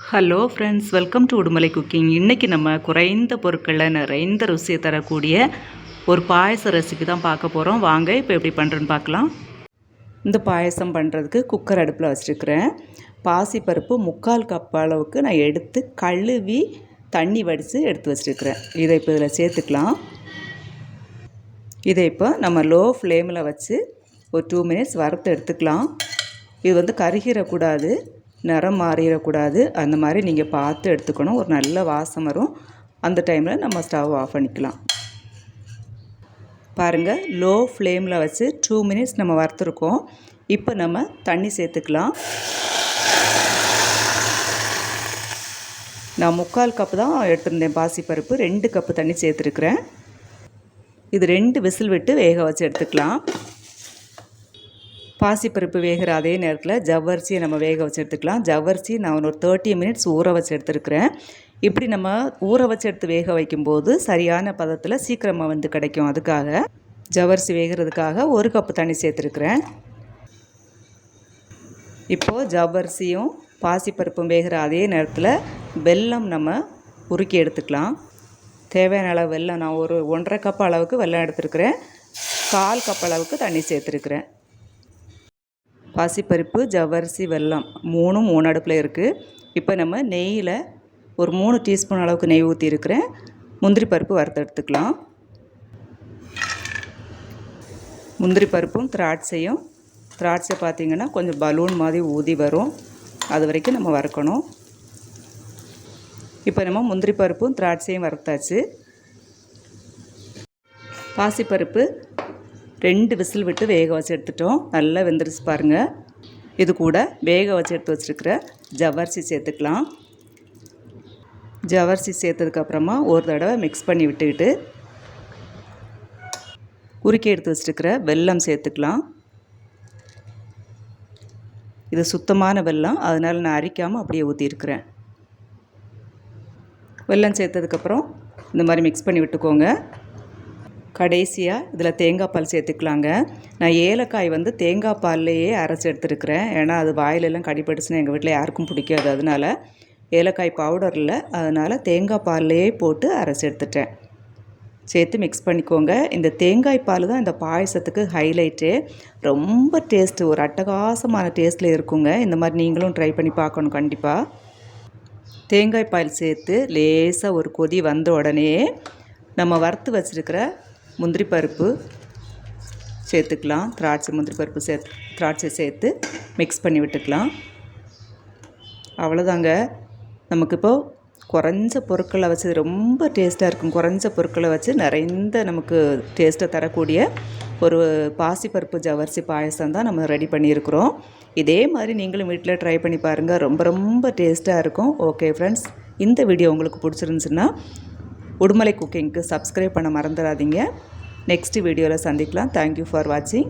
Hello friends, welcome to Udumalai cooking. இன்றைக்கி நம்ம குறைந்த பொருட்களில் நிறைந்த ருசியை தரக்கூடிய ஒரு பாயச ரெசிபி தான் பார்க்க போகிறோம். வாங்க இப்போ எப்படி பண்ணுறேன்னு பார்க்கலாம். இந்த பாயசம் பண்ணுறதுக்கு குக்கர் அடுப்பில் வச்சுருக்கிறேன். பாசிப்பருப்பு 3/4 கப் அளவுக்கு நான் எடுத்து கழுவி தண்ணி வடித்து எடுத்து வச்சுருக்கிறேன். இதை இப்போ இதில் சேர்த்துக்கலாம். இதை இப்போ நம்ம லோ ஃப்ளேமில் வச்சு ஒரு 2 மினிட்ஸ் வறுத்து எடுத்துக்கலாம். இது கருகிடக்கூடாது, நிறம் மாறிடக்கூடாது. அந்த மாதிரி நீங்கள் பார்த்து எடுத்துக்கணும். ஒரு நல்ல வாசம் வரும். அந்த டைமில் நம்ம ஸ்டவ் ஆஃப் பண்ணிக்கலாம். பாருங்கள், லோ ஃப்ளேமில் வச்சு 2 மினிட்ஸ் நம்ம வறுத்துருக்கோம். இப்போ நம்ம தண்ணி சேர்த்துக்கலாம். நான் 3/4 கப்பு தான் எடுத்துருந்தேன் பாசிப்பருப்பு. 2 கப்பு தண்ணி சேர்த்துருக்குறேன். இது 2 விசில் விட்டு வேக வச்சு எடுத்துக்கலாம். பாசிப்பருப்பு வேகிற அதே நேரத்தில் ஜவ்வரிசியை நம்ம வேக வச்சு எடுத்துக்கலாம். ஜவ்வரிசி நான் ஒரு 30 மினிட்ஸ் ஊற வச்சு எடுத்துருக்கிறேன். இப்படி நம்ம ஊற வச்சு எடுத்து வேக வைக்கும்போது சரியான பதத்தில் சீக்கிரமாக கிடைக்கும். அதுக்காக ஜவ்வரிசி வேகிறதுக்காக 1 கப்பு தண்ணி சேர்த்துருக்குறேன். இப்போது ஜவ்வரிசியும் பாசிப்பருப்பும் வேகிற அதே நேரத்தில் வெல்லம் நம்ம உருக்கி எடுத்துக்கலாம். தேவையான அளவு வெல்லம் நான் ஒரு 1.5 கப் அளவுக்கு வெல்லம் எடுத்துருக்கிறேன். 1/4 கப் அளவுக்கு தண்ணி சேர்த்துருக்குறேன். பாசிப்பருப்பு, ஜவ்வரிசி, வெல்லம் 3 அடுப்பில் இருக்குது. இப்போ நம்ம நெய்யில் ஒரு 3 டீஸ்பூன் அளவுக்கு நெய் ஊற்றிருக்கிறேன். முந்திரி பருப்பு வறுத்து எடுத்துக்கலாம். முந்திரி பருப்பும் திராட்சை பார்த்திங்கன்னா கொஞ்சம் பலூன் மாதிரி ஊதி வரும். அது வரைக்கும் நம்ம வறுக்கணும். இப்போ நம்ம முந்திரி பருப்பும் திராட்சையும் வறுத்தாச்சு. பாசிப்பருப்பு 2 விசில் விட்டு வேக வச்சு எடுத்துட்டோம். நல்லா வெந்துருச்சு பாருங்கள். இது கூட வேக வச்சு எடுத்து வச்சுருக்கிற ஜவ்வரிசி சேர்த்துக்கலாம். ஜவ்வரிசி சேர்த்ததுக்கப்புறமா ஒரு தடவை மிக்ஸ் பண்ணி விட்டுக்கிட்டு உருக்கி எடுத்து வச்சுருக்கிற வெல்லம் சேர்த்துக்கலாம். இது சுத்தமான வெல்லம், அதனால் நான் அரிக்காமல் அப்படியே ஊற்றிருக்கிறேன். வெல்லம் சேர்த்ததுக்கப்புறம் இந்த மாதிரி மிக்ஸ் பண்ணி விட்டுக்கோங்க. கடைசியாக இதில் தேங்காய் பால் சேர்த்துக்கலாங்க. நான் ஏலக்காய் தேங்காய் பால்லையே அரைச்சி எடுத்துருக்கிறேன். ஏன்னா அது வாயிலெல்லாம் கடிபட்டுச்சுன்னா எங்கள் வீட்டில் யாருக்கும் பிடிக்காது. அதனால் ஏலக்காய் பவுடர் இல்லை, அதனால் தேங்காய் பால்லையே போட்டு அரைச்சி எடுத்துட்டேன். சேர்த்து மிக்ஸ் பண்ணிக்கோங்க. இந்த தேங்காய் பால் தான் இந்த பாயசத்துக்கு ஹைலைட்டு. ரொம்ப டேஸ்ட்டு, ஒரு அட்டகாசமான டேஸ்ட்டில் இருக்குங்க. இந்த மாதிரி நீங்களும் ட்ரை பண்ணி பார்க்கணும் கண்டிப்பாக. தேங்காய் பால் சேர்த்து லேசாக ஒரு கொதி வந்த உடனே நம்ம வறுத்து வச்சுருக்கிற முந்திரி பருப்பு சேர்த்துக்கலாம். முந்திரி பருப்பு திராட்சை சேர்த்து மிக்ஸ் பண்ணி விட்டுக்கலாம். அவ்வளோதாங்க. நமக்கு இப்போது குறைஞ்ச பொருட்களை வச்சு ரொம்ப டேஸ்ட்டாக இருக்கும். குறைஞ்ச பொருட்களை வச்சு நிறைந்த நமக்கு டேஸ்ட்டை தரக்கூடிய ஒரு பாசிப்பருப்பு ஜவ்வரிசி பாயசம் தான் நம்ம ரெடி பண்ணியிருக்கிறோம். இதே மாதிரி நீங்களும் வீட்டில் ட்ரை பண்ணி பாருங்கள். ரொம்ப ரொம்ப டேஸ்ட்டாக இருக்கும். ஓகே ஃப்ரெண்ட்ஸ், இந்த வீடியோ உங்களுக்கு பிடிச்சிருந்துச்சுன்னா உடுமலை குக்கிங்க்கு சப்ஸ்கிரைப் பண்ண மறந்துடாதீங்க. நெக்ஸ்ட் வீடியோவில் சந்திக்கலாம். தேங்க்யூ ஃபார் வாட்சிங்.